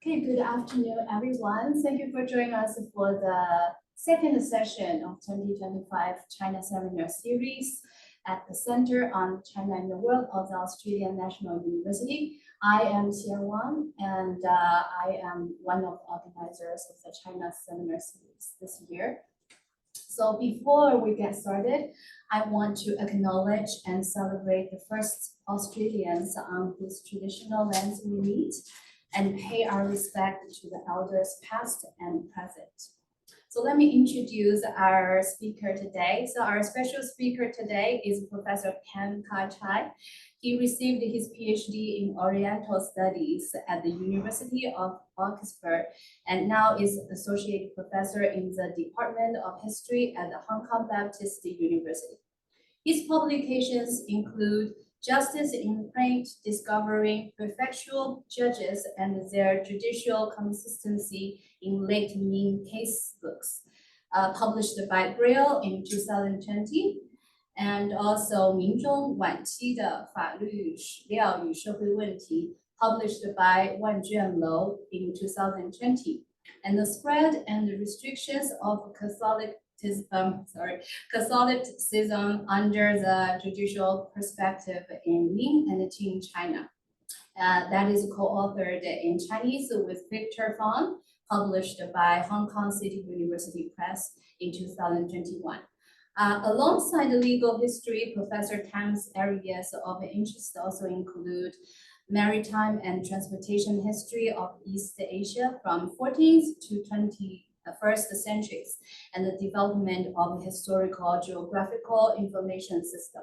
Okay, good afternoon, everyone. Thank you for joining us for the second session of 2025 China Seminar Series at the Center on China and the World of the Australian National University. I am Xie Wang, and I am one of the organizers of the China Seminar Series this year. So before we get started, I want to acknowledge and celebrate the first Australians on whose traditional lands we meet, and pay our respect to the elders past and present. So let me introduce our speaker today. So our special speaker today is Professor Ken Kai-Chai. He received his PhD in Oriental Studies at the University of Oxford and now is Associate Professor in the Department of History at the Hong Kong Baptist University. His publications include Justice in Print, Discovering Prefectural Judges and Their Judicial Consistency in Late Ming Case Books, published by Braille in 2020, and also 民中晚期的法律史料与社会问题, published by 万卷楼 in 2020, and The Spread and the Restrictions of Catholicism under the judicial perspective in Ming and Qing China. That is co-authored in Chinese with Victor Fong, published by Hong Kong City University Press in 2021. Alongside the legal history, Professor Tam's areas of interest also include maritime and transportation history of East Asia from 14th to 21st centuries, and the development of historical geographical information system.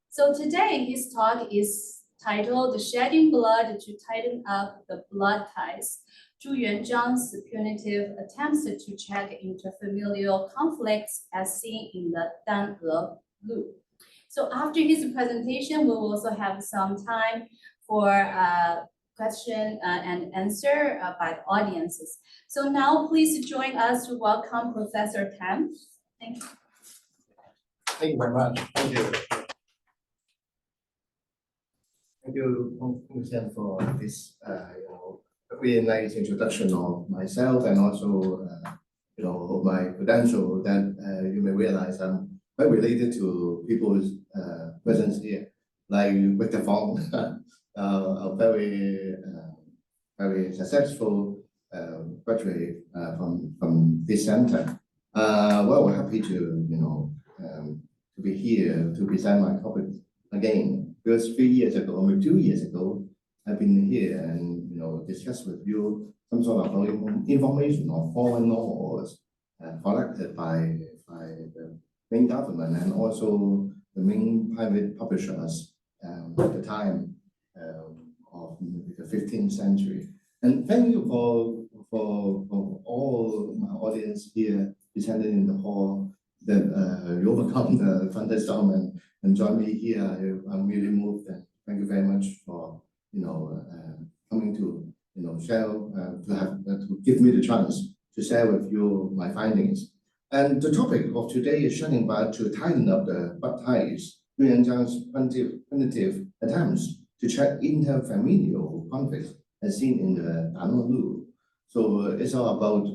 So today, his talk is titled Shedding Blood to Tighten Up the Blood Ties, Zhu Yuanzhang's Punitive Attempts to Check Interfamilial Conflicts as seen in the Dan Lu. So after his presentation, we will also have some time for question and answer by the audiences. So now please join us to welcome Professor Tam. Thank you. Thank you very much. Thank you. Thank you, Hong Xian, for this really nice introduction of myself and also my credential that you may realize I'm quite related to people's presence here, like Victor Fong, a very successful graduate from this center. Well, we're happy to be here to present my topic again, because 3 years ago, or maybe 2 years ago, I've been here and discuss with you some sort of information or foreign laws collected by the Ming government and also the Ming private publishers at the time of the 15th century. And thank you for all my audience here descending in the hall that you overcome the thunderstorm and join me here. I'm really moved, and thank you very much for coming to share to give me the chance to share with you my findings. And the topic of today is shedding blood to tighten up the blood ties, Yuanzhang's punitive attempts to check interfamilial conflicts as seen in the Dan Lu. So it's all about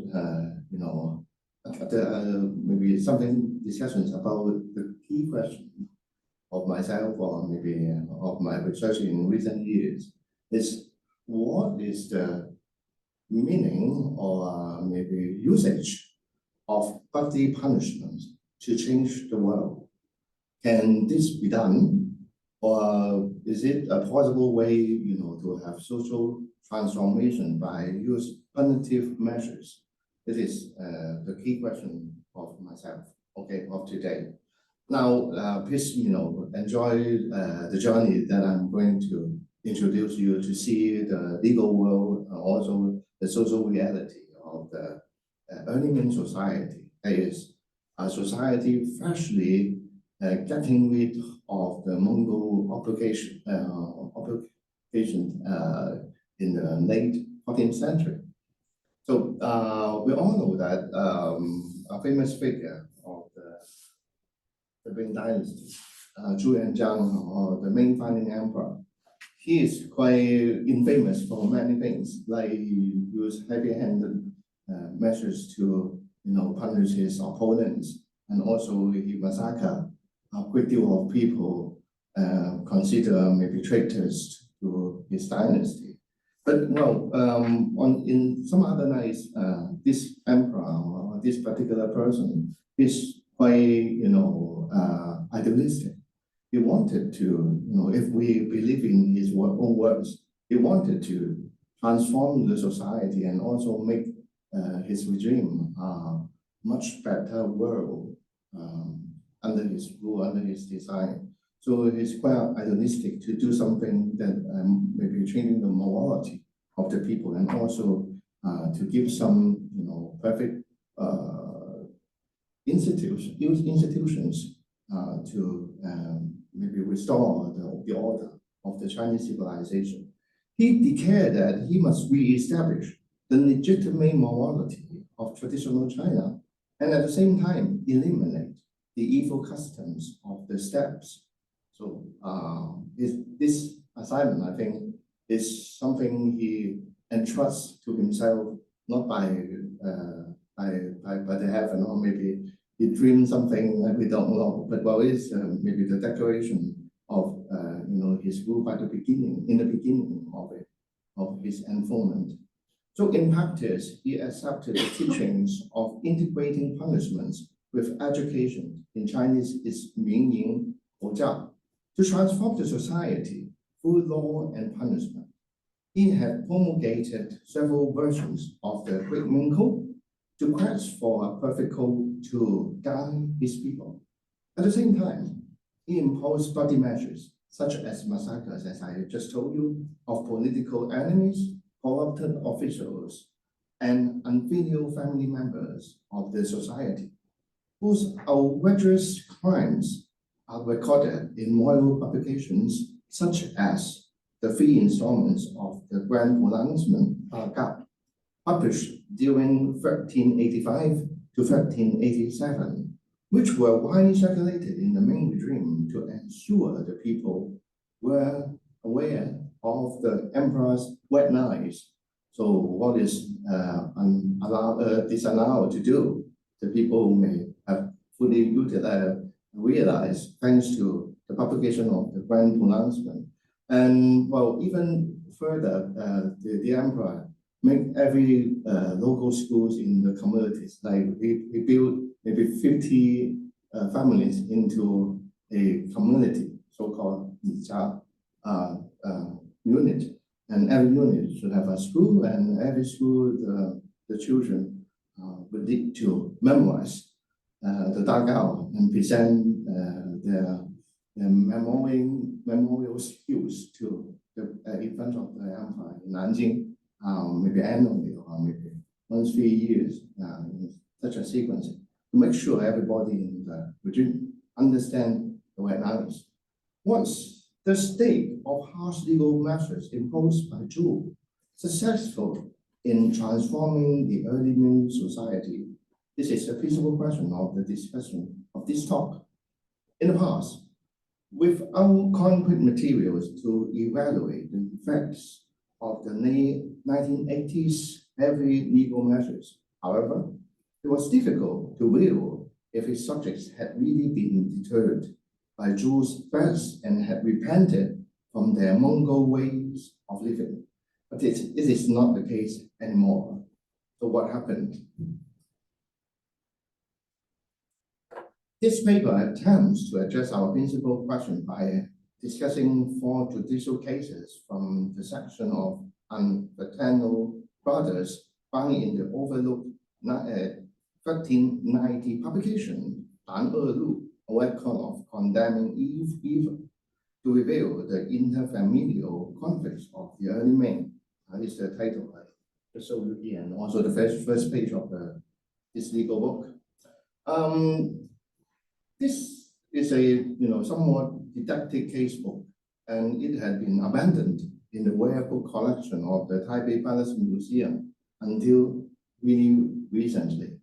maybe something discussions about the key question of myself or maybe of my research in recent years is what is the meaning or maybe usage of bloody punishment to change the world? Can this be done, or is it a possible way to have social transformation by use punitive measures? It is the key question of myself, of today. Now, please, enjoy the journey that I'm going to introduce you to see the legal world and also the social reality of the early Ming society. That is a society freshly getting rid of the Mongol occupation in the late 14th century. So we all know that a famous figure of the Ming dynasty, Zhu Yuanzhang, or the Ming founding emperor, he is quite infamous for many things, like he used heavy-handed measures to, punish his opponents, and also he massacred a great deal of people considered maybe traitors to his dynasty. But well, in some other nights, this emperor or this particular person is quite, idealistic. He wanted to, if we believe in his own words, he wanted to transform the society and also make his regime a much better world under his rule, under his design. So he's quite idealistic to do something that maybe changing the morality of the people, and also to give some, perfect institutions to maybe restore the order of the Chinese civilization. He declared that he must re-establish the legitimate morality of traditional China, and at the same time eliminate the evil customs of the steppes. So this assignment, I think, is something he entrusts to himself, not by the heaven, or maybe he dreamed something that we don't know, but well, it's maybe the declaration of his rule by the beginning, in the beginning of his enthronement. So in practice, he accepted the teachings of integrating punishments with education. In Chinese, it's 民营国教, to transform the society through law and punishment. He had promulgated several versions of the Great Ming Code to quest for a perfect code to guide his people. At the same time, he imposed bloody measures, such as massacres, as I just told you, of political enemies, corrupted officials, and unfilial family members of the society, whose outrageous crimes are recorded in royal publications such as the 3 installments of the Grand Pronouncement, published during 1385 to 1387, which were widely circulated in the Ming regime to ensure the people were aware of the emperor's red knives. So what is disallowed to do, the people may have fully realized thanks to the publication of the Grand Pronouncement. And well, even further, the emperor made every local schools in the communities, like he built maybe 50 families into a community, so-called unit, and every unit should have a school, and every school the children would need to memorize the Dagao and present their memorial skills to in front of the emperor in Nanjing, maybe annually or maybe once 3 years, in such a sequence, to make sure everybody in the regime understand the right knowledge. Once the state of harsh legal measures imposed by Zhou successful in transforming the early Ming society, this is a principal question of the discussion of this talk. In the past, without concrete materials to evaluate the effects of the 1980s heavy legal measures, however, it was difficult to rule if his subjects had really been deterred by Zhu's threats and had repented from their Mongol ways of living. But it is not the case anymore. So what happened? This paper attempts to address our principal question by discussing 4 judicial cases from the section of unfilial brothers found in the overlooked 1390 publication, Dan Lu, a record of condemning evil, to reveal the interfamilial conflicts of the early Ming. That is the title I just showed you here, and also the first page of this legal book. This is a somewhat didactic case book, and it had been abandoned in the rare book collection of the Taipei Palace Museum until really recently.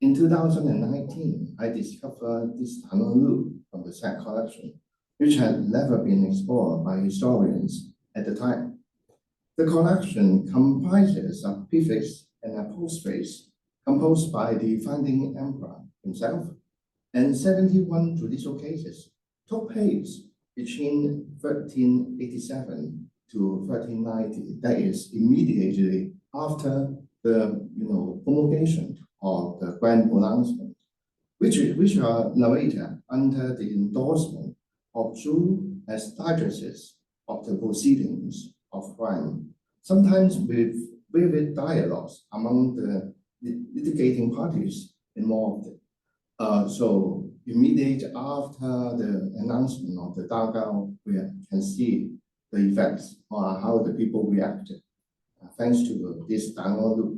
In 2019, I discovered this Dan Lu from the said collection, which had never been explored by historians at the time. The collection comprises a preface and a postface composed by the founding emperor himself, and 71 judicial cases took place between 1387 to 1390, that is immediately after the promulgation of the Grand Pronouncement, which are narrated under the endorsement of Zhu as digesters of the proceedings of crime, sometimes with vivid dialogues among the litigating parties involved. So immediately after the announcement of the Dagao, we can see the effects on how the people reacted, thanks to this Danolu.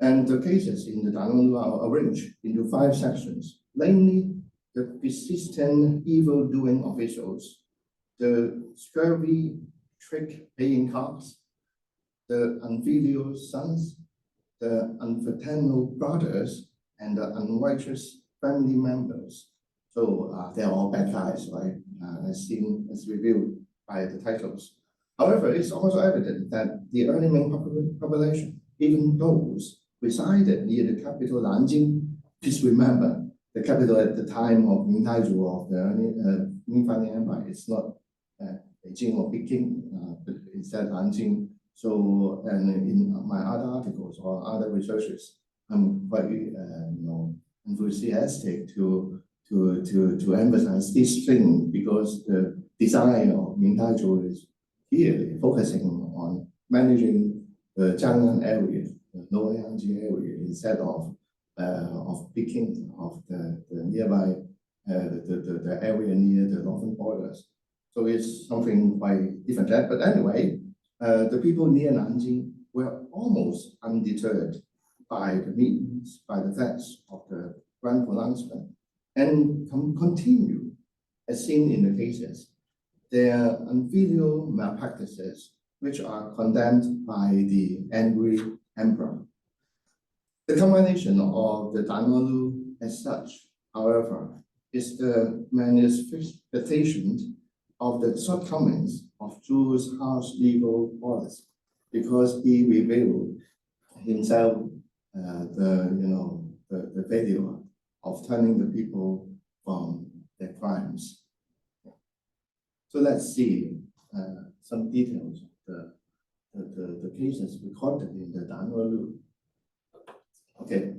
And the cases in the Danolu are arranged into 5 sections, namely the persistent evil-doing officials, the scurvy trick-paying cocks, the unfilial sons, the unfraternal brothers, and the unrighteous family members. So they're all bad guys, right? As revealed by the titles. However, it's also evident that the early Ming population, even those resided near the capital Nanjing, please remember, the capital at the time of Ming Taizhu of the early Ming Founding Empire is not Beijing or Peking, but instead Nanjing. So, and in my other articles or other researches, I'm quite enthusiastic to emphasize this thing, because the design of Ming Taizhu is clearly focusing on managing the Jiangnan area, the Lower Yangtze area, instead of Peking, of the nearby the area near the northern borders. So it's something quite different. But anyway, the people near Nanjing were almost undeterred by the meetings, by the threats of the Grand Pronouncement, and continue, as seen in the cases, their unfilial malpractices, which are condemned by the angry emperor. The combination of the Danolu as such, however, is the manifestation of the shortcomings of Zhu's harsh legal policy, because he revealed himself the failure of turning the people from their crimes. So let's see some details of the cases recorded in the Danolu. Okay,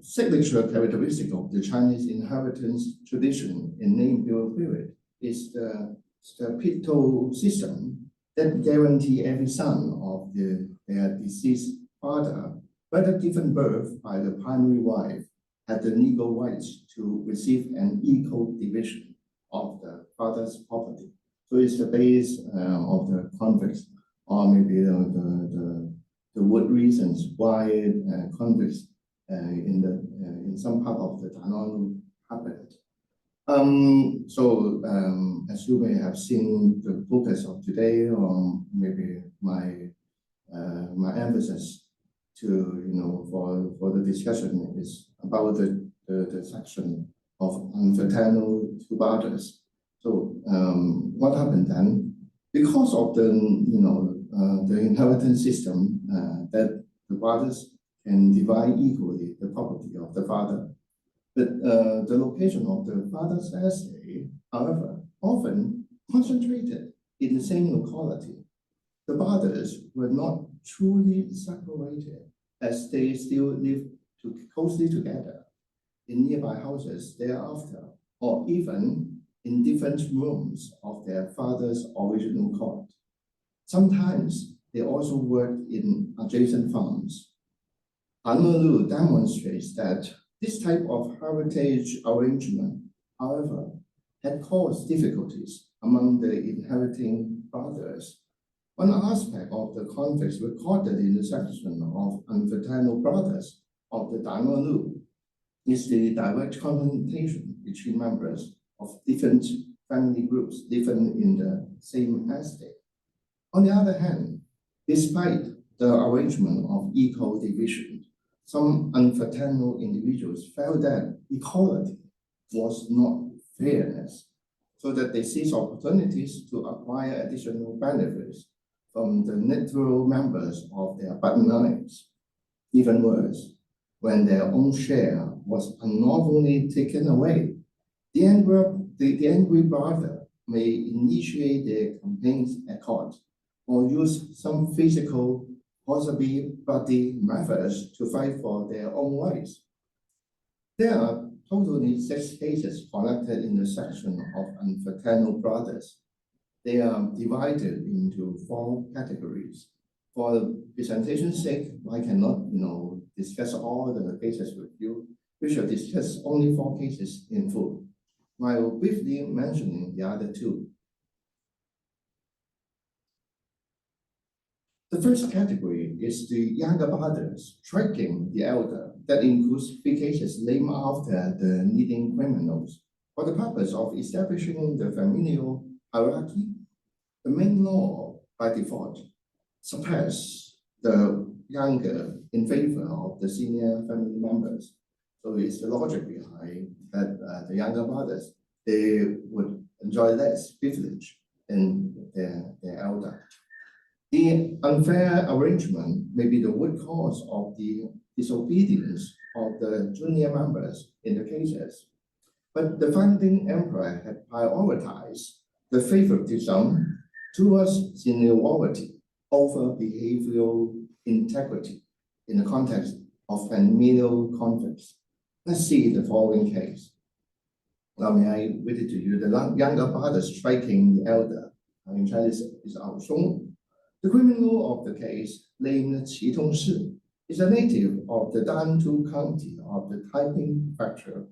signature characteristic of the Chinese inheritance tradition in name period is the statutory system that guarantee every son of their deceased father, whether given birth by the primary wife, had the legal rights to receive an equal division of the father's property. So it's the base of the conflicts, or maybe the wood reasons why conflicts in some part of the Danonu happened. As you may have seen, the focus of today, or maybe my emphasis for the discussion is about the section of unfraternal two brothers. So what happened then? Because of the inheritance system that the brothers can divide equally the property of the father. But the location of the father's estate, however, often concentrated in the same locality. The brothers were not truly separated, as they still lived closely together in nearby houses thereafter, or even in different rooms of their father's original court. Sometimes they also worked in adjacent farms. Danolu demonstrates that this type of heritage arrangement, however, had caused difficulties among the inheriting brothers. One aspect of the conflicts recorded in the section of unfraternal brothers of the Danolu is the direct confrontation between members of different family groups living in the same estate. On the other hand, despite the arrangement of equal division, some unfraternal individuals felt that equality was not fairness. so that they seize opportunities to acquire additional benefits from the natural members of their bloodlines. Even worse, when their own share was unlawfully taken away, the angry brother may initiate their campaigns at court or use some physical, possibly bloody methods to fight for their own rights. There are totally 6 cases collected in the section of unfraternal brothers. They are divided into 4 categories. For the presentation's sake, I cannot, discuss all the cases with you. We shall discuss only 4 cases in full, while briefly mentioning the other 2. The first category is the younger brothers striking the elder. That includes 3 cases named after the leading criminals. For the purpose of establishing the familial hierarchy, the main law by default suppress the younger in favor of the senior family members. So it's the logic behind that the younger brothers, they would enjoy less privilege than their elder. The unfair arrangement may be the root cause of the disobedience of the junior members in the cases. But the founding emperor had prioritized the favoritism towards seniority over behavioral integrity in the context of familial conflicts. Let's see the following case. Now, may I read it to you? The younger brother striking the elder. In Chinese is Ao Shong. The criminal of the case, named Qi Tongshi, is a native of the Dantu County of the Taiping Prefecture.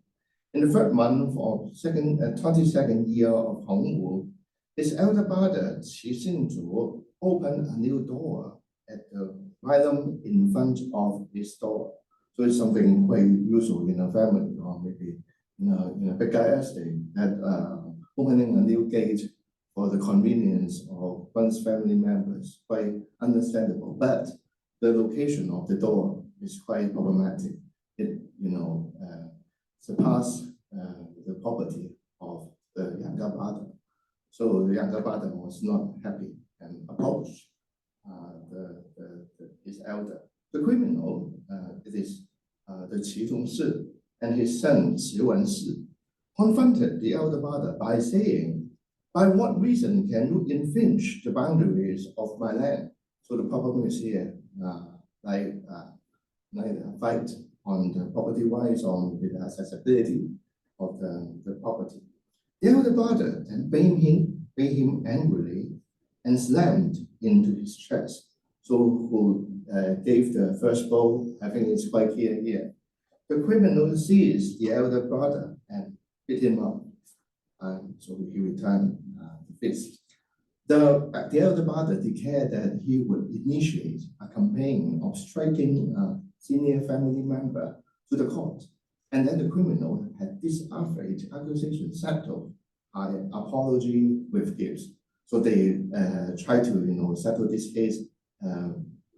In the 3rd month of 22nd year of Hongwu, his elder brother Qi Xingzhu opened a new door at the rhythm in front of his door. So it's something quite usual in a family, or maybe in a bigger estate, that opening a new gate for the convenience of one's family members, quite understandable. But the location of the door is quite problematic. It, surpassed the property of the younger brother. So the younger brother was not happy and approached his elder. The criminal, it is the Qi Tongshi and his son Qi Wenshi, confronted the elder brother by saying, "By what reason can you infringe the boundaries of my land?" So the problem is here, like a fight on the property rights, on the accessibility of the property. The elder brother then bade him angrily and slammed into his chest. So who gave the first blow? I think it's quite clear here. The criminal seized the elder brother and beat him up. So he returned the fist. The elder brother declared that he would initiate a campaign of striking a senior family member to the court. And then the criminal had this outrage accusation settled by apology with gifts. So they tried to settle this case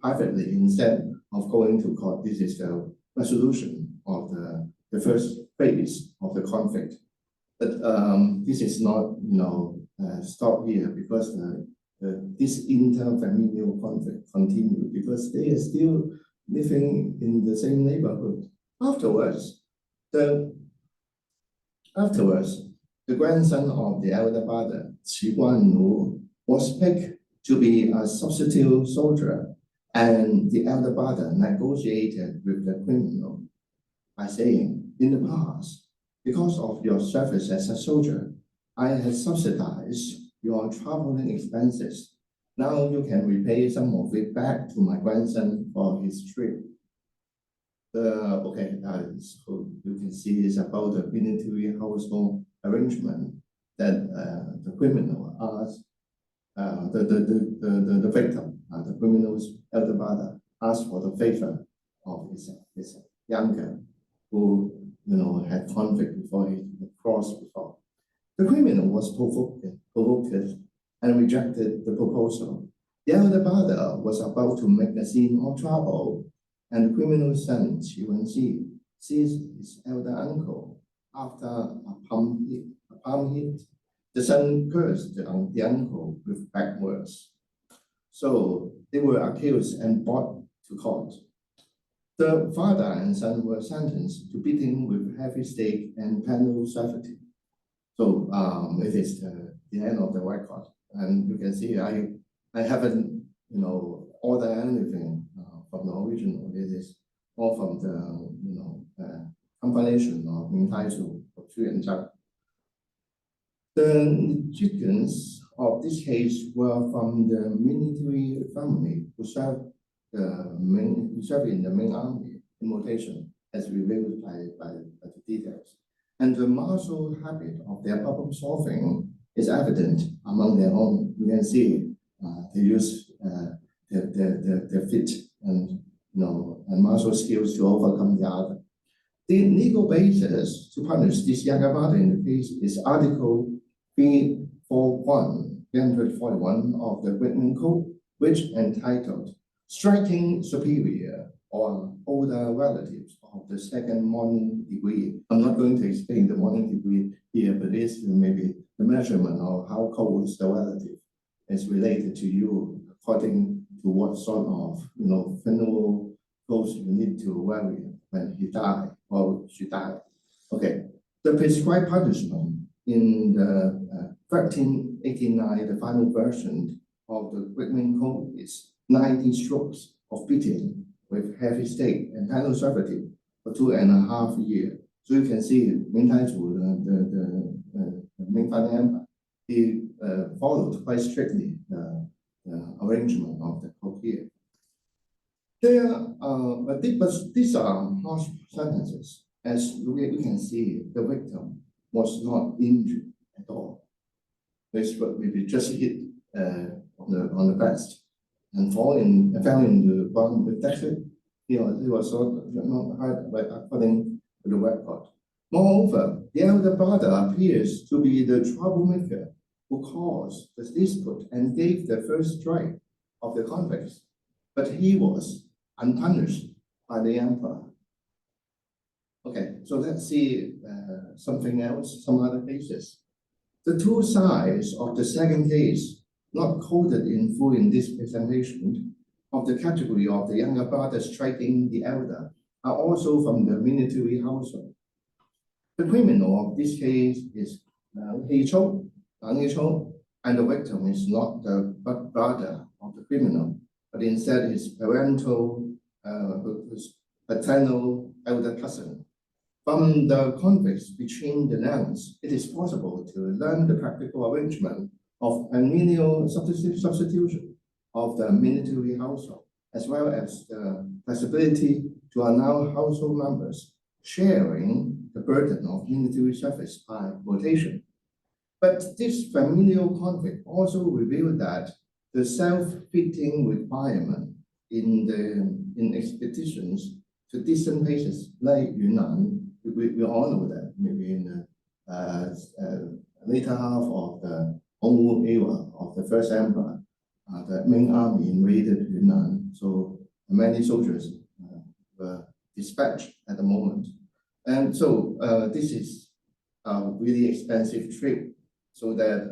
privately instead of going to court. This is the resolution of the first phase of the conflict. But this is not stop here, because this interfamilial conflict continued because they are still living in the same neighborhood. Afterwards, the grandson of the elder brother, Qi Guannu, was picked to be a substitute soldier, and the elder brother negotiated with the criminal by saying, "In the past, because of your service as a soldier, I had subsidized your traveling expenses. Now you can repay some of it back to my grandson for his trip." So you can see it's about the punitive household arrangement that the criminal asked the victim, the criminal's elder brother, asked for the favor of his younger, who had conflict before, he crossed before. The criminal was provoked and rejected the proposal. The elder brother was about to make a scene of trouble, and the criminal's son, Qi Wenxi, seized his elder uncle after a palm hit. the son cursed the uncle with bad words. So they were accused and brought to court. The father and son were sentenced to beating with heavy stake and penal servitude. So it is the end of the record, and you can see I haven't ordered anything from the original. It is all from the compilation of Ming Code of Yuanzhang. The chieftains of this case were from the military family who served in the main army in rotation, as revealed by the details. And the martial habit of their problem solving is evident among their own. You can see they use their fit and martial skills to overcome the other. The legal basis to punish this younger brother in the case is Article 341 of the Great Ming Code, which entitled "Striking Superior or Older Relatives of the Second Morning Degree." I'm not going to explain the morning degree here, but this maybe the measurement of how close the relative is related to you, according to what sort of funeral clothes you need to wear when he died or she died. Okay, the prescribed punishment in the 1389, the final version of the Great Ming Code is 90 strokes of beating with heavy stake and penal servitude for 2.5 years. So you can see Ming Code, the Ming Empire, he followed quite strictly the arrangement of the code here. But these are harsh sentences. As we can see, the victim was not injured at all. This would maybe just hit on the breast and fell in the ground with texture. He was not hurt according to the record. Moreover, the elder brother appears to be the troublemaker who caused the dispute and gave the first strike of the conflicts, but he was unpunished by the emperor. Okay, so let's see something else, some other cases. The two sides of the second case, not quoted in full in this presentation, of the category of the younger brother striking the elder, are also from the military household. The criminal of this case is Dang Yichou, and the victim is not the brother of the criminal, but instead his paternal elder cousin. From the conflicts between the lands, it is possible to learn the practical arrangement of familial substitution of the military household, as well as the possibility to allow household members sharing the burden of military service by rotation. But this familial conflict also revealed that the self-fitting requirement in expeditions to distant places like Yunnan, we all know that maybe in the later half of the Mongol era of the first emperor, the Ming army invaded Yunnan, so many soldiers were dispatched at the moment. And so this is a really expensive trip, so that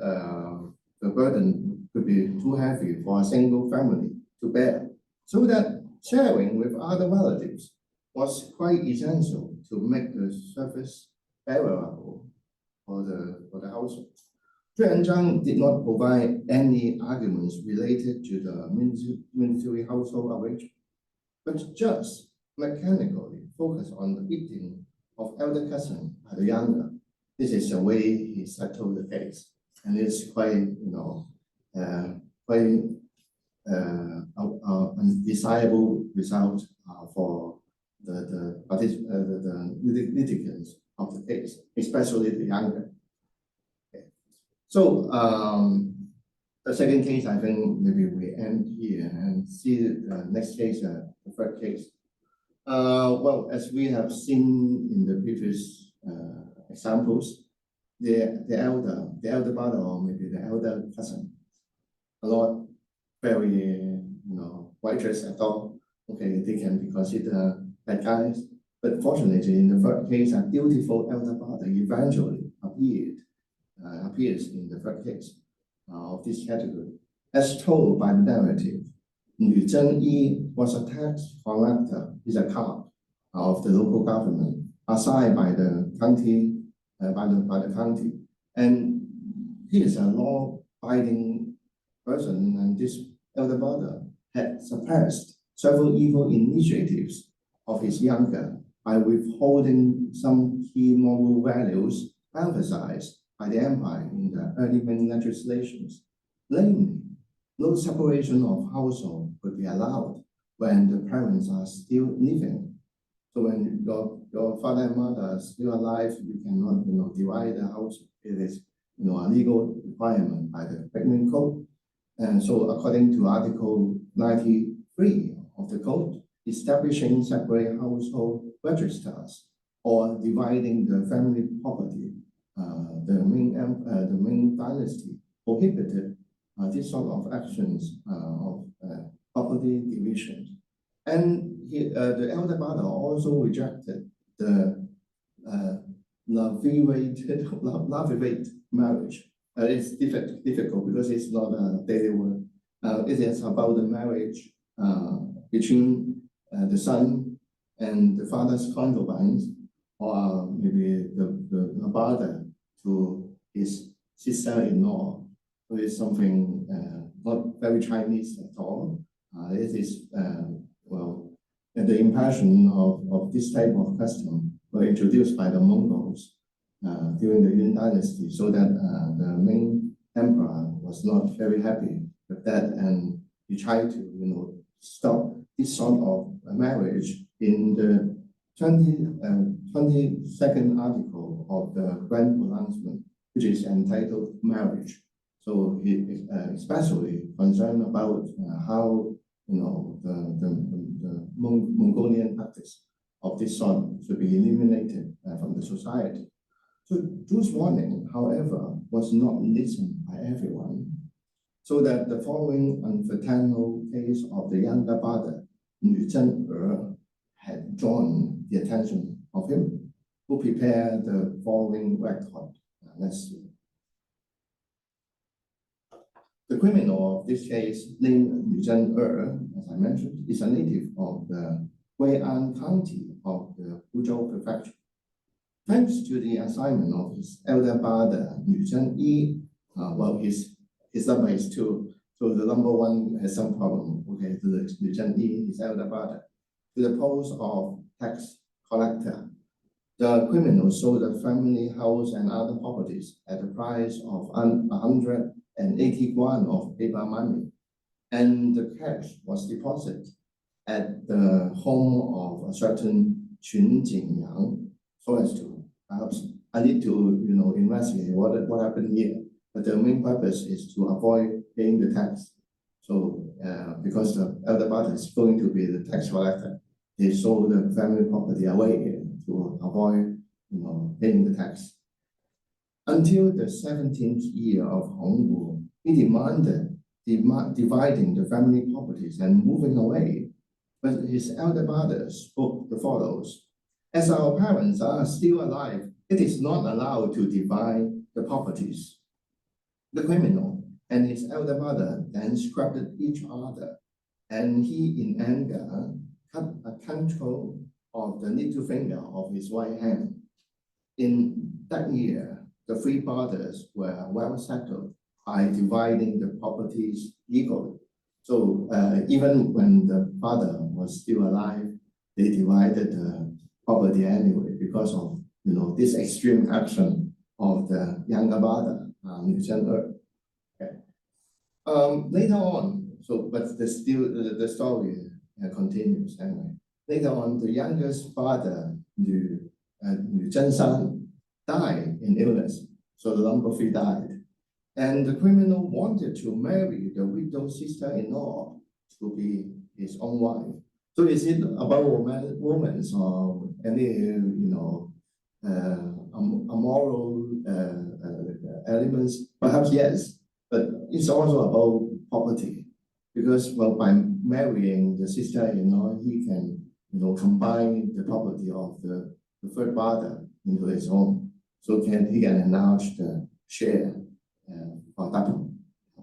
the burden could be too heavy for a single family to bear. So that sharing with other relatives was quite essential to make the service bearable for the household. Yuanzhang did not provide any arguments related to the military household arrangement, but just mechanically focused on the beating of elder cousin by the younger. This is the way he settled the case, and it's quite, undesirable result for the litigants of the case, especially the younger. Okay. So the second case, I think maybe we end here and see the next case, the third case. Well, as we have seen in the previous examples, the elder brother or maybe the elder cousin, are not very righteous at all. Okay, they can be considered bad guys. But fortunately, in the third case, a dutiful elder brother eventually appeared appears in the third case of this category. As told by the narrative, Yu Zhengyi was a tax collector, is a clerk of the local government assigned by the county, by the county, and he is a law-abiding person, and this elder brother had suppressed several evil initiatives of his younger by withholding some key moral values emphasized by the empire in the early Ming legislations. Namely, no separation of household could be allowed when the parents are still living. So when your father and mother are still alive, you cannot, divide the house. It is, a legal requirement by the Great Ming Code. And so according to Article 93 of the code, establishing separate household registers or dividing the family property, the Ming dynasty prohibited this sort of actions of property division. And the elder brother also rejected the lavivate marriage. It's difficult because it's not a daily word. It is about the marriage between the son and the father's concubines, or maybe the brother to his sister-in-law. So it's something not very Chinese at all. It is, the impression of this type of custom were introduced by the Mongols during the Yuan dynasty, so that the Ming emperor was not very happy with that, and he tried to, stop this sort of marriage in the 22nd article of the Grand Pronouncement, which is entitled Marriage. So he is especially concerned about how the Mongolian practice of this sort should be eliminated from the society. So Zhu's warning, however, was not listened by everyone, so that the following unfraternal case of the younger brother, Yu Zhengyi, had drawn the attention of him, who prepared the following record. Let's see. The criminal of this case, named Yu Zhengyi, as I mentioned, is a native of the Gui'an County of the Huzhou Prefecture. Thanks to the assignment of his elder brother, Yu Zhengyi, his number is 2, so the number 1 has some problem. Okay, to the Yu Zhengyi, his elder brother, to the post of tax collector. The criminal sold the family house and other properties at a price of 180 yuan of paper money, and the cash was deposited at the home of a certain Qun Jingyang, so as to perhaps I need to investigate what happened here. But the main purpose is to avoid paying the tax. So because the elder brother is going to be the tax collector, they sold the family property away to avoid paying the tax. Until the 17th year of Hongwu, he demanded dividing the family properties and moving away. But his elder brother spoke the follows: "As our parents are still alive, it is not allowed to divide the properties." The criminal and his elder brother then scrapped each other, and he, in anger, cut a control of the little finger of his right hand. In that year, the 3 brothers were well settled by dividing the properties equally. So even when the father was still alive, they divided the property anyway because of this extreme action of the younger brother, Yu Zhengyi. Okay. Later on, but the story continues anyway. Later on, the youngest brother, Yu Zhenshan, died in illness. So the number 3 died. And the criminal wanted to marry the widowed sister-in-law to be his own wife. So is it about romance or any, immoral elements? Perhaps yes, but it's also about property. Because, by marrying the sister-in-law, he can, combine the property of the third brother into his own. So he can enlarge the share or double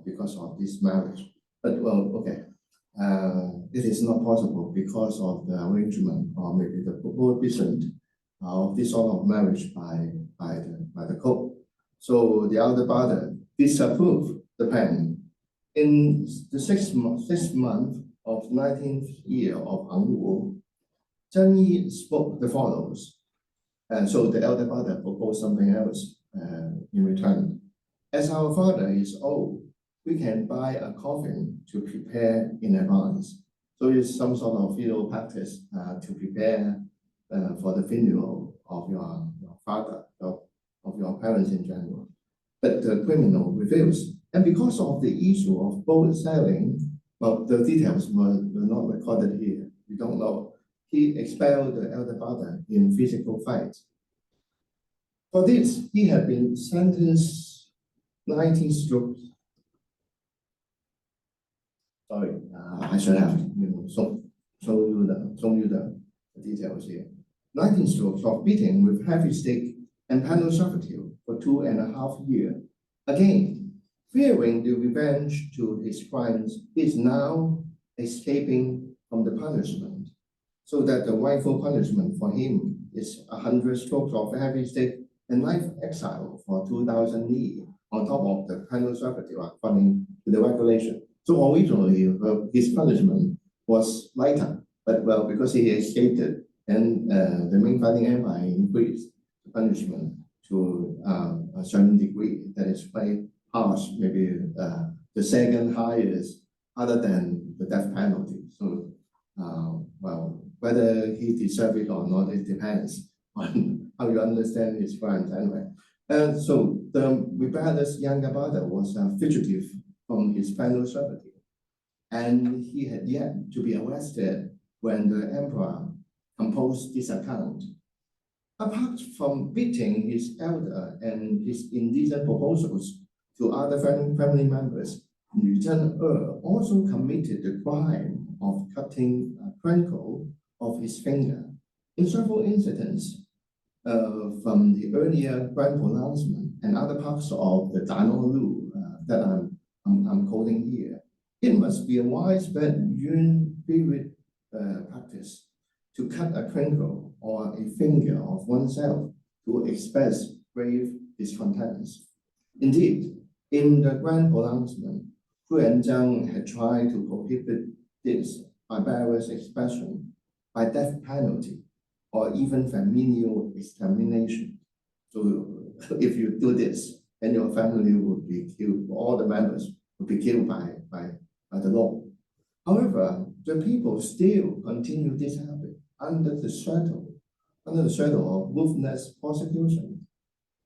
because of this marriage. But well, okay, it is not possible because of the arrangement or maybe the prohibition of this sort of marriage by the code. So the elder brother disapproved the plan. In the sixth month of 19th year of Angwu, Zheng Yi spoke the follows. So the elder brother proposed something else in return. As our father is old, we can buy a coffin to prepare in advance. So it's some sort of filial practice to prepare for the funeral of your father, of your parents in general. But the criminal refused. And because of the issue of boat sailing, well, the details were not recorded here. We don't know. He expelled the elder brother in physical fights. For this, he had been sentenced 19 strokes. Sorry, I should have show you the details here. 19 strokes of beating with heavy stick and penal servitude for 2.5 years. Again, fearing the revenge to his crimes, he is now escaping from the punishment, so that the rightful punishment for him is 100 strokes of heavy stick and life exile for 2,000 li on top of the penal servitude according to the regulation. So originally, his punishment was lighter, but well, because he escaped it, and the Ming Fighting Empire increased the punishment to a certain degree that is quite harsh, maybe the second highest other than the death penalty. So, well, whether he deserves it or not, it depends on how you understand his crimes anyway. And so the rebellious younger brother was a fugitive from his penal servitude, and he had yet to be arrested when the emperor composed this account. Apart from beating his elder and his indecent proposals to other family members, Yu Zhen also committed the crime of cutting a crinkle of his finger. In several incidents from the earlier Grand Pronouncement and other parts of the Dynasty that I'm quoting here, it must be a widespread Yuan period practice to cut a crinkle or a finger of oneself to express grave discontents. Indeed, in the Grand Pronouncement, Yuanzhang had tried to prohibit this by various expressions, by death penalty, or even familial extermination. So if you do this, then your family would be killed, all the members would be killed by the law. However, the people still continue this habit under the shadow of ruthless prosecution.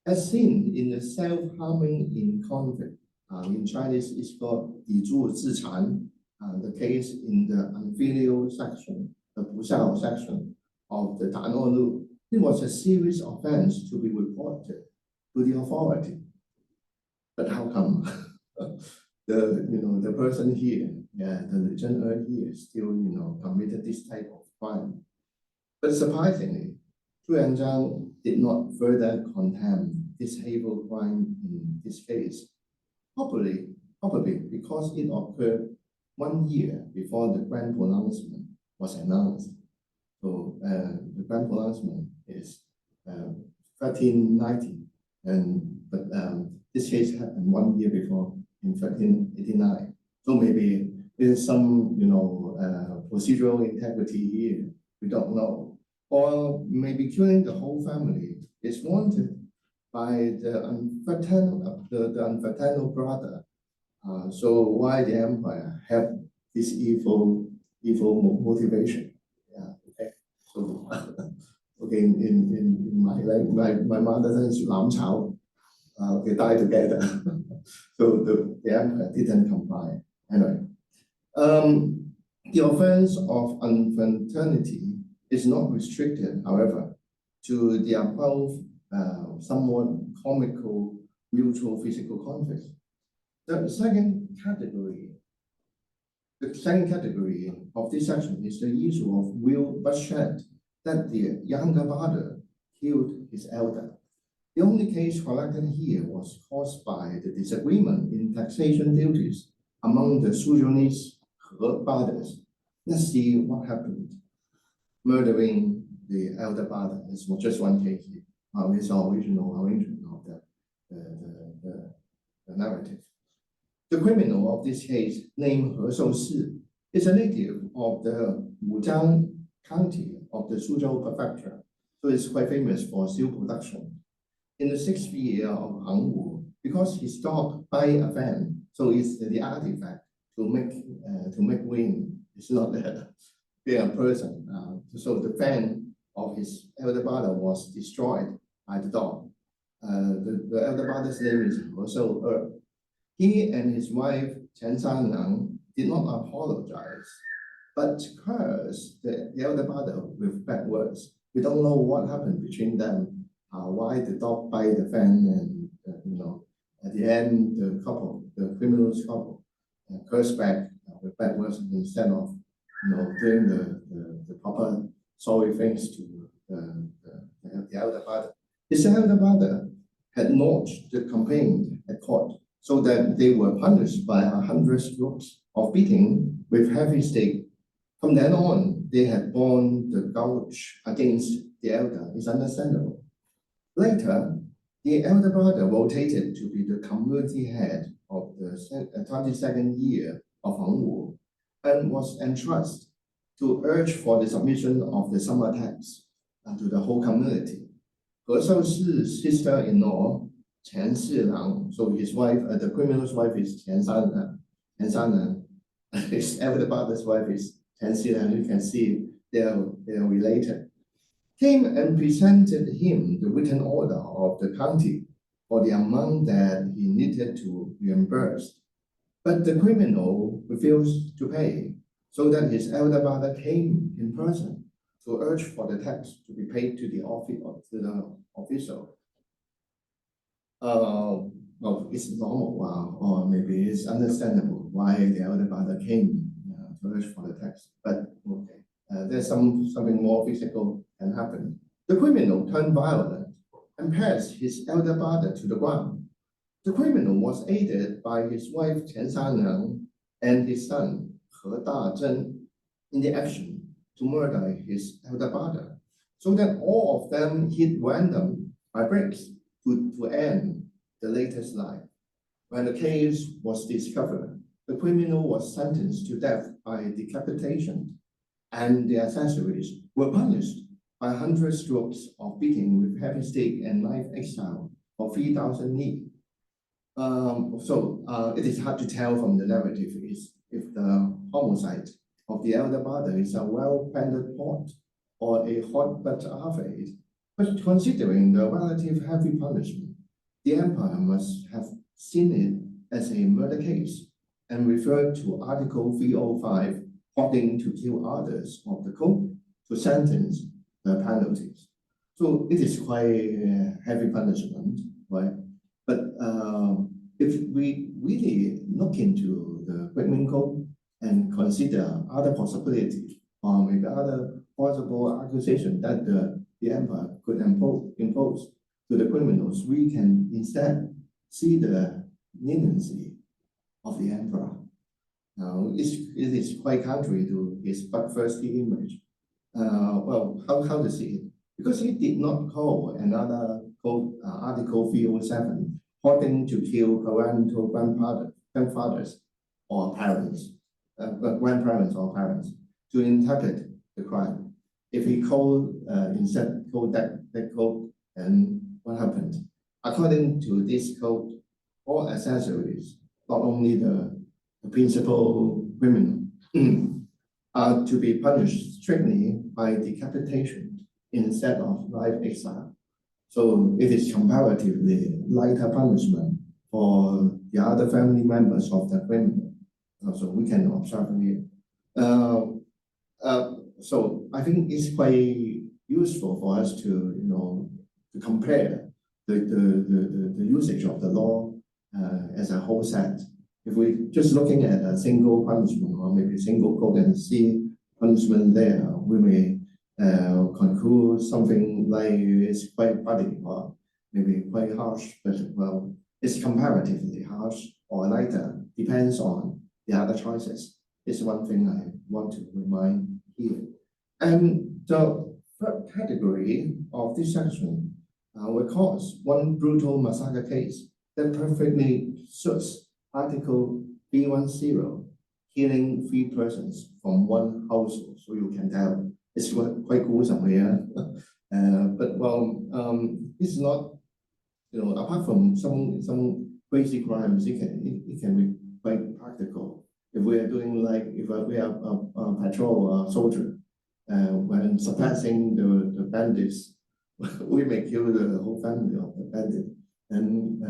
As seen in the self-harming in conflict, in Chinese it's called 抵住自残, the case in the unfilial section, the 不孝 section of the Dynasty. It was a serious offense to be reported to the authority. But how come the person here, the general here still committed this type of crime? But surprisingly, Yuanzhang did not further condemn this hateful crime in this case, probably because it occurred 1 year before the Grand Pronouncement was announced. So the Grand Pronouncement is 1390, but this case happened 1 year before in 1389. So maybe there's some procedural integrity here. We don't know. Or maybe killing the whole family is wanted by the unfraternal brother. So why the empire have this evil motivation? Yeah. Okay. So okay, in my language, my mother is Lam Chao. They die together. So the empire didn't comply. Anyway, the offense of unfraternity is not restricted, however, to the above somewhat comical mutual physical conflict. The second category of this section is the issue of real bloodshed, that the younger brother killed his elder. The only case collected here was caused by the disagreement in taxation duties among the Suzhonese brothers. Let's see what happened. Murdering the elder brother is just one case. It's original arrangement of the narrative. The criminal of this case, named He Shoushi, is a native of the Wuzhang county of the Suzhou prefecture, so it's quite famous for steel production. In the 6th year of Han Wu, because he stopped by a fan, so it's the artifact to make wind. It's not being a person. So the fan of his elder brother was destroyed by the dog. The elder brother's name is He Shou. He and his wife Chen Sanlang did not apologize, but cursed the elder brother with bad words. We don't know what happened between them, why the dog bite the fan, and at the end the criminals couple, cursed back with bad words instead of doing the proper sorry things to the elder brother. His elder brother had lodged the complaint at court, so that they were punished by 100 strokes of beating with heavy stick. From then on, they had borne the gouge against the elder. It's understandable. Later, the elder brother rotated to be the community head of the 22nd year of Han Wu and was entrusted to urge for the submission of the summer tax to the whole community. He Shoushi's sister-in-law, Chen Shilang, so his wife, the criminal's wife is Chen Sanlang. His elder brother's wife is Chen Shilang. You can see they are related. Came and presented him the written order of the county for the amount that he needed to reimburse. But the criminal refused to pay, so that his elder brother came in person to urge for the tax to be paid to the official. Well, it's normal, or maybe it's understandable why the elder brother came to urge for the tax. But okay, there's something more physical can happen. The criminal turned violent and passed his elder brother to the ground. The criminal was aided by his wife Chen Sanlang and his son He Dazhen in the action to murder his elder brother, so that all of them hit random by bricks to end the latest life. When the case was discovered, the criminal was sentenced to death by decapitation, and the accessories were punished by 100 strokes of beating with heavy stick and life exile for 3,000 li. It is hard to tell from the narrative if the homicide of the elder brother is a well-planned plot or a hotbed affray. But considering the relative heavy punishment, the emperor must have seen it as a murder case and referred to Article 305, plotting to kill others of the code, to sentence the penalties. So it is quite heavy punishment, right? But if we really look into the Great Ming Code and consider other possibilities, or maybe other possible accusations that the emperor could impose to the criminals, we can instead see the leniency of the emperor. Now, it is quite contrary to his bloodthirsty image. Well, how to see it? Because he did not call another code, Article 307, plotting to kill parental grandfathers or parents, grandparents or parents, to interpret the crime. If he instead called that code, then what happened? According to this code, all accessories, not only the principal criminal, are to be punished strictly by decapitation instead of life exile. So it is comparatively lighter punishment for the other family members of the criminal. So we can observe here. So I think it's quite useful for us to compare the usage of the law as a whole set. If we just looking at a single punishment or maybe a single code and see punishment there, we may conclude something like it's quite bloody, or maybe quite harsh, but well, it's comparatively harsh or lighter, depends on the other choices. It's one thing I want to remind here. And the third category of this section records one brutal massacre case that perfectly suits Article B10, killing 3 persons from one household. So you can tell it's quite gruesome here. But well, it's not, apart from some crazy crimes, it can be quite practical. If we are doing if we have a patrol soldier, when suppressing the bandits, we may kill the whole family of the bandit, and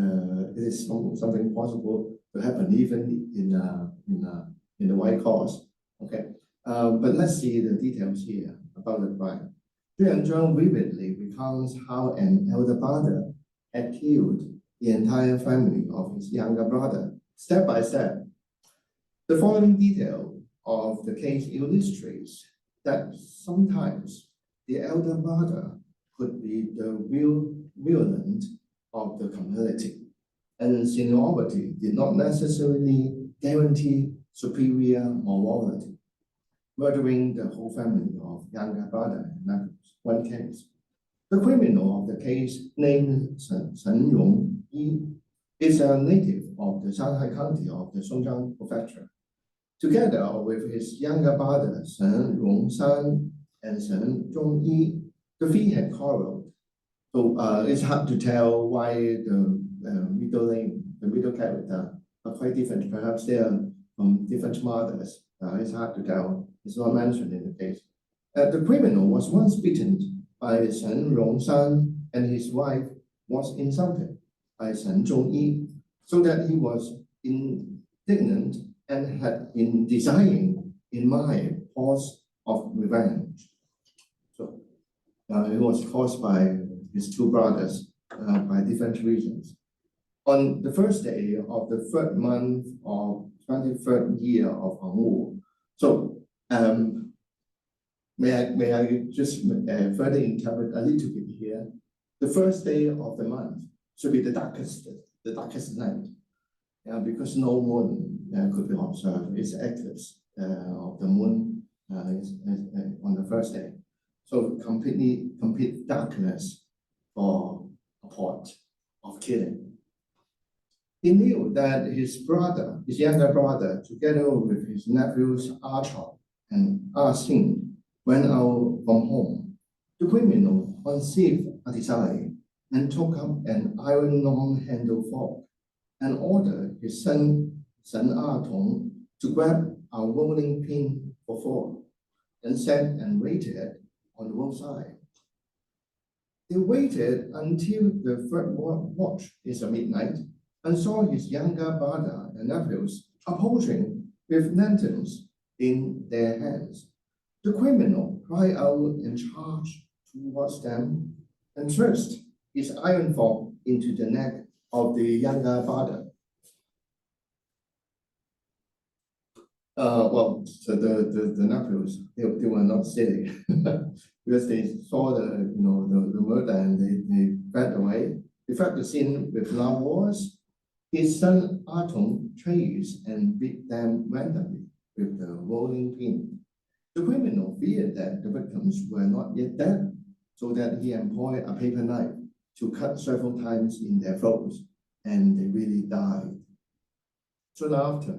it is something possible to happen even in the white cause. Okay, but let's see the details here about the crime. Yuanzhang vividly recounts how an elder brother had killed the entire family of his younger brother, step by step. The following detail of the case illustrates that sometimes the elder brother could be the real villain of the community, and seniority did not necessarily guarantee superior morality. Murdering the whole family of younger brother and nephews, one case. The criminal of the case, named Shen Rongyi, is a native of the Shanghai County of the Songjiang Prefecture. Together with his younger brother Shen Rongshan and Shen Zhongyi, the three had quarreled. So it's hard to tell why the middle name, the middle character are quite different. Perhaps they are from different mothers. It's hard to tell. It's not mentioned in the case. The criminal was once beaten by Shen Rongshan, and his wife was insulted by Shen Zhongyi, so that he was indignant and had been designing in mind cause of revenge. So it was caused by his two brothers by different reasons. On the first day of the 3rd month of 23rd year of Hongwu. So may I just further interpret a little bit here? The first day of the month should be the darkest night, because no moon could be observed. It's eclipse of the moon on the first day. So complete darkness for a plot of killing. He knew that his younger brother, together with his nephews Archer and Xin, went out from home. The criminal conceived a design and took up an iron long-handled fork and ordered his son Shen Tong to grab a rolling pin for 4 and sat and waited on the roadside. They waited until the 3rd watch is at midnight and saw his younger brother and nephews approaching with lanterns in their hands. The criminal cried out and charged towards them and thrust his iron fork into the neck of the younger brother. So the nephews, they were not silly because they saw the murder and they fled away. They fled the scene with loud wars. His son Tong chased and beat them randomly with the rolling pin. The criminal feared that the victims were not yet dead, so that he employed a paper knife to cut several times in their throats, and they really died. Soon after,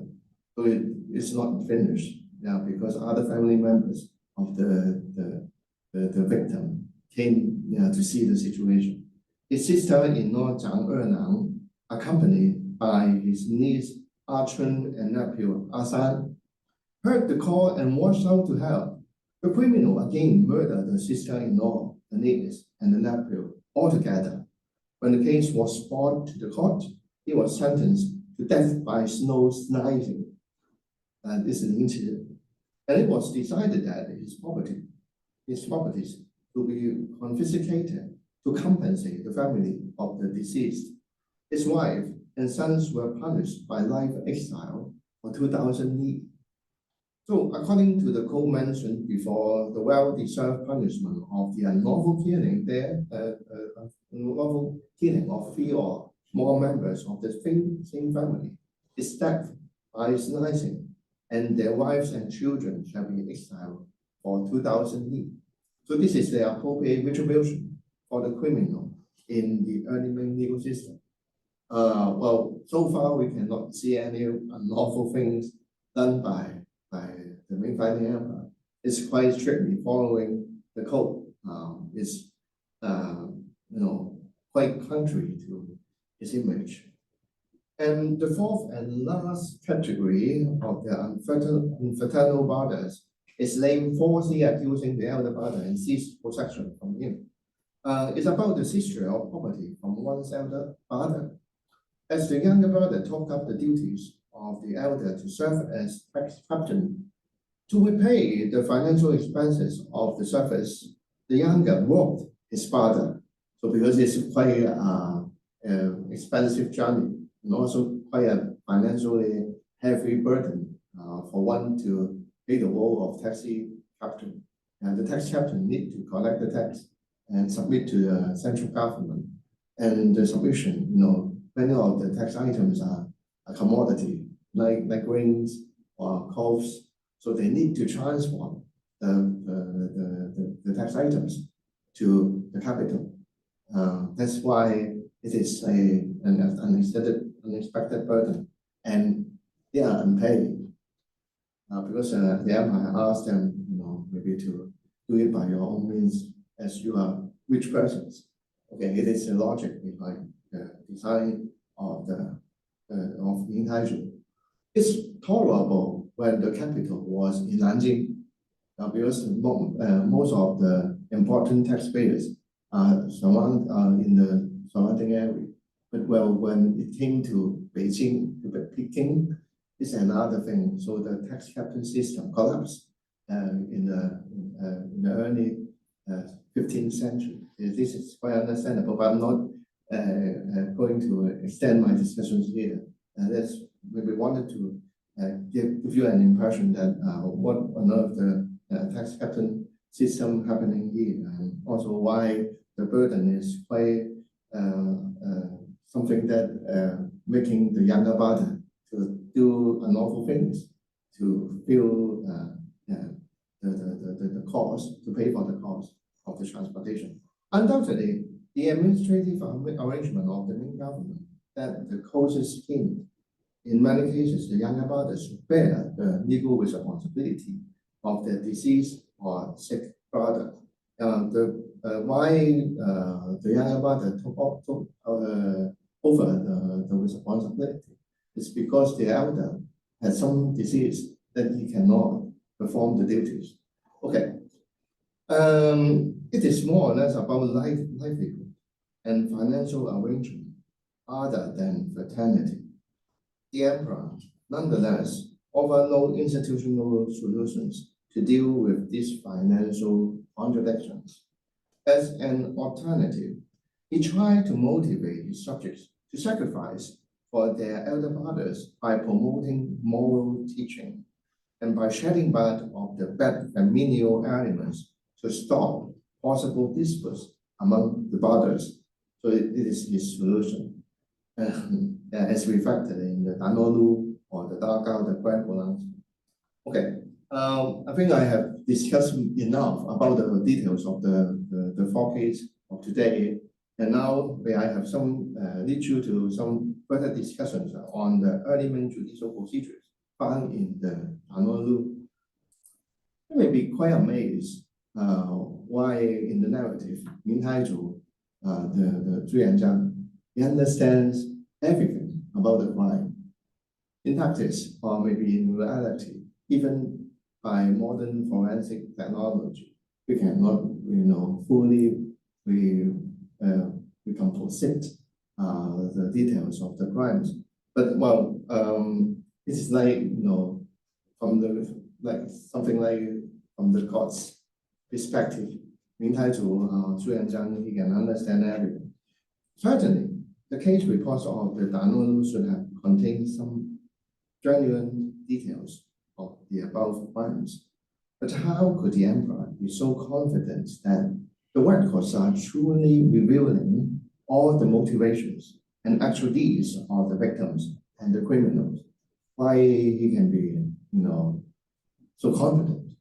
so it's not finished, because other family members of the victim came to see the situation. His sister-in-law Zhang Ernang, accompanied by his niece Chun and nephew San, heard the call and rushed out to help. The criminal again murdered the sister-in-law, the niece, and the nephew altogether. When the case was brought to the court, he was sentenced to death by snow slicing. This is an incident. And it was decided that his properties to be confiscated to compensate the family of the deceased. His wife and sons were punished by life exile for 2,000 li. So according to the code mentioned before, the well-deserved punishment of the unlawful killing there, unlawful killing of 3 or more members of the same family is death by slicing, and their wives and children shall be exiled for 2,000 years. So this is the appropriate retribution for the criminal in the early Ming legal system. Well, so far we cannot see any unlawful things done by the Ming Fighting Empire. It's quite strictly following the code. It's quite contrary to its image. And the fourth and last category of the unfraternal brothers is named falsely accusing the elder brother and seize possession from him. It's about the seizure of property from one's elder brother. As the younger brother took up the duties of the elder to serve as tax captain, to repay the financial expenses of the service, the younger robbed his father. So because it's quite an expensive journey and also quite a financially heavy burden for one to play the role of taxi captain. And the tax captain need to collect the tax and submit to the central government. And the submission, many of the tax items are a commodity, like grains or cloves. So they need to transform the tax items to the capital. That's why it is an unexpected burden, and they are unpaid because the empire asked them, maybe to do it by your own means, as you are rich persons. Okay, it is the logic behind the design of Ming Taizhu. It's tolerable when the capital was in Nanjing, because most of the important taxpayers are in the surrounding area. But when it came to Beijing, to Peking, it's another thing. So the tax captain system collapsed in the early 15th century. This is quite understandable, but I'm not going to extend my discussions here. That's maybe wanted to give you an impression that what on earth the tax captain system happening here, and also why the burden is quite something that making the younger brother to do unlawful things to feel the cost, to pay for the cost of the transportation. Undoubtedly, the administrative arrangement of the Ming government that the closest scheme, in many cases, the younger brothers bear the legal responsibility of their deceased or sick brother. Why the younger brother took over the responsibility is because the elder had some disease that he cannot perform the duties. Okay. It is more or less about livelihood and financial arrangement other than fraternity. The emperor, nonetheless, offered no institutional solutions to deal with these financial contradictions. As an alternative, he tried to motivate his subjects to sacrifice for their elder brothers by promoting moral teaching and by shedding blood of the bad familial elements to stop possible disputes among the brothers. So it is his solution, as reflected in the Danolu or the Dagao, the Grand Pronouncement. Okay, I think I have discussed enough about the details of the 4 cases of today, and now may I have some lead you to some further discussions on the early Ming judicial procedures found in the Danolu. You may be quite amazed why in the narrative, Ming Taizhu, the Yuanzhang, he understands everything about the crime. In practice, or maybe in reality, even by modern forensic technology, we cannot, fully recomposite the details of the crimes. But it's like, from the court's perspective, Ming Taizhu, Yuanzhang, he can understand everything. Certainly, the case reports of the Danolu should have contained some genuine details of the above crimes. But how could the emperor be so confident that the records are truly revealing all the motivations and actually are the victims and the criminals. Why he can be, so confident,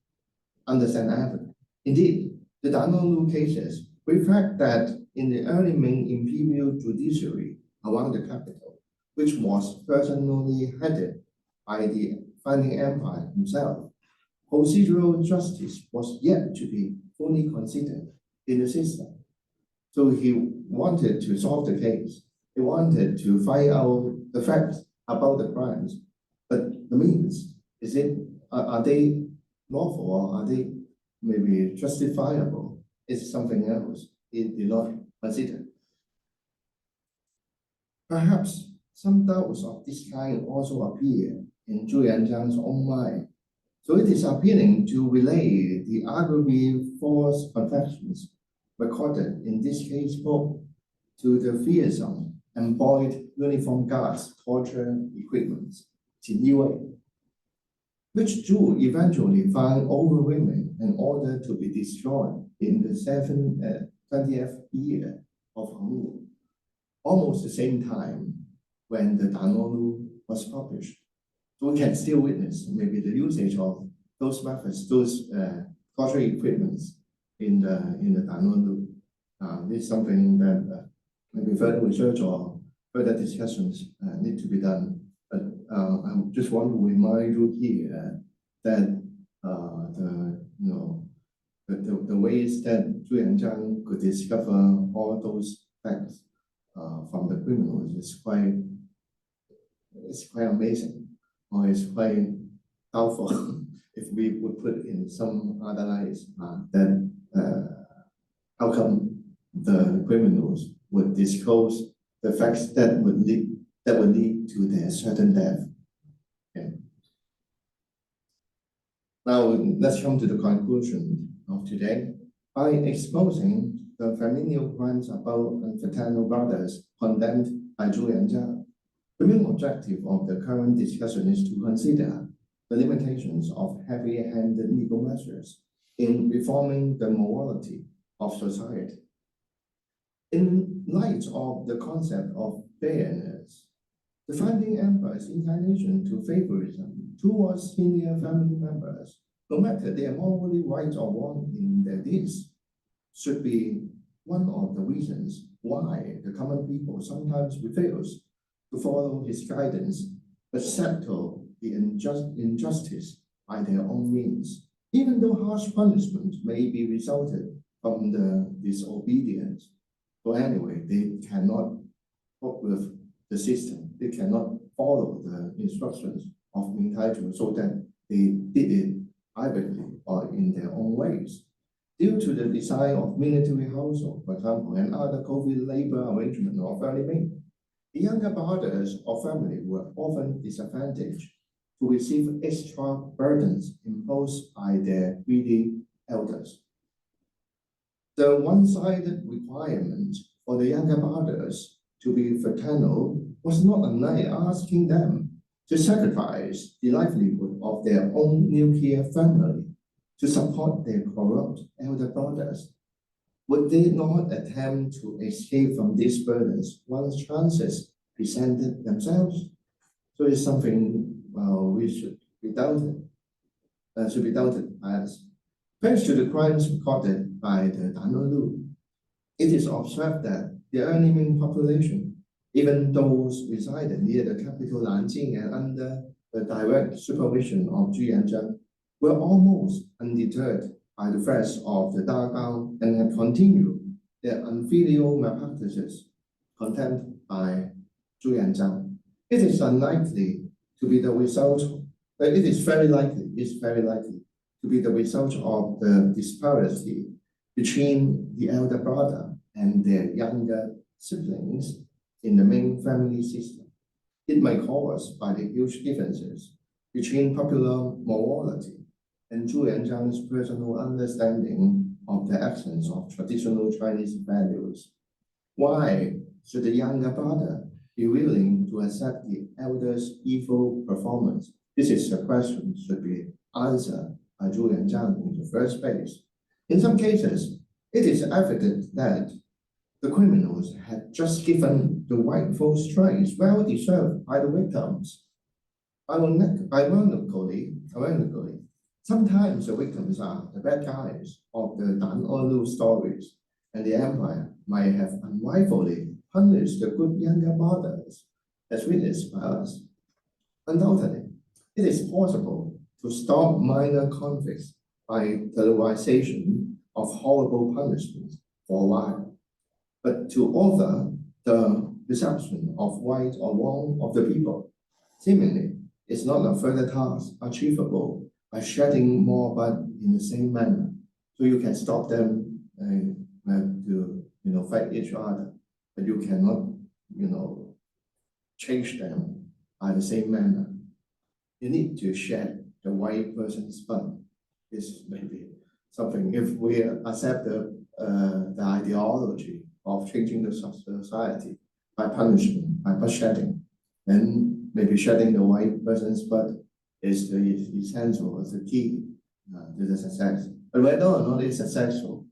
understand everything. Indeed, the Danonu cases reflect that in the early Ming imperial judiciary around the capital, which was personally headed by the founding empire himself, procedural justice was yet to be fully considered in the system. So he wanted to solve the case. He wanted to find out the facts about the crimes, but the means, are they lawful or are they maybe justifiable? It's something else he did not consider. Perhaps some doubts of this kind also appear in Zhu Yuanzhang's own mind. So it is appealing to relay the arguably false confessions recorded in this case book to the fearsome embodied uniform guards torture equipment, which Zhu eventually found overwhelming and ordered to be destroyed in the 20th year of Hongwu, almost the same time when the Danonu was published. So we can still witness maybe the usage of those methods, those torture equipments in the Danonu. This is something that maybe further research or further discussions need to be done. But I just want to remind you here that the ways that Zhu Yuanzhang could discover all those facts from the criminals is quite amazing, or it's quite doubtful if we would put in some other lights that how come the criminals would disclose the facts that would lead to their certain death. Okay. Now let's come to the conclusion of today. By exposing the familial crimes about unfraternal brothers condemned by Zhu Yuanzhang, the main objective of the current discussion is to consider the limitations of heavy-handed legal measures in reforming the morality of society. In light of the concept of fairness, the founding emperor's inclination to favorism towards senior family members, no matter they are morally right or wrong in their deeds, should be one of the reasons why the common people sometimes refuse to follow his guidance, but settle the injustice by their own means, even though harsh punishment may be resulted from the disobedience. So anyway, they cannot cope with the system. They cannot follow the instructions of Ming Taizhu, so that they did it privately or in their own ways. Due to the design of military household, for example, and other COVID labor arrangement of early Ming, the younger brothers or family were often disadvantaged to receive extra burdens imposed by their greedy elders. The one-sided requirement for the younger brothers to be fraternal was not unlike asking them to sacrifice the livelihood of their own nuclear family to support their corrupt elder brothers. Would they not attempt to escape from these burdens once chances presented themselves? So it's something we should be doubted as. Thanks to the crimes recorded by the Danonu, it is observed that the early Ming population, even those resided near the capital Nanjing and under the direct supervision of Zhu Yuanzhang, were almost undeterred by the threats of the Dagao and had continued their unfilial malpractices condemned by Zhu Yuanzhang. It is unlikely to be the result, but it is very likely to be the result of the disparity between the elder brother and their younger siblings in the main family system. It may cause by the huge differences between popular morality and Zhu Yuanzhang's personal understanding of the essence of traditional Chinese values. Why should the younger brother be willing to accept the elder's evil performance? This is a question that should be answered by Zhu Yuanzhang in the first place. In some cases, it is evident that the criminals had just given the rightful stripes well deserved by the victims. Ironically, sometimes the victims are the bad guys of the Dan or Lu stories, and the empire might have unrightfully punished the good younger brothers, as witnessed by us. Undoubtedly, it is possible to stop minor conflicts by the realization of horrible punishments for a while, but to alter the perception of right or wrong of the people, seemingly, is not a further task achievable by shedding more blood in the same manner. So you can stop them to fight each other, but you cannot change them by the same manner. You need to shed the white person's blood. This may be something if we accept the ideology of changing the society by punishment, by bloodshedding, then maybe shedding the white person's blood is the essential, is the key to the success. But whether or not it's successful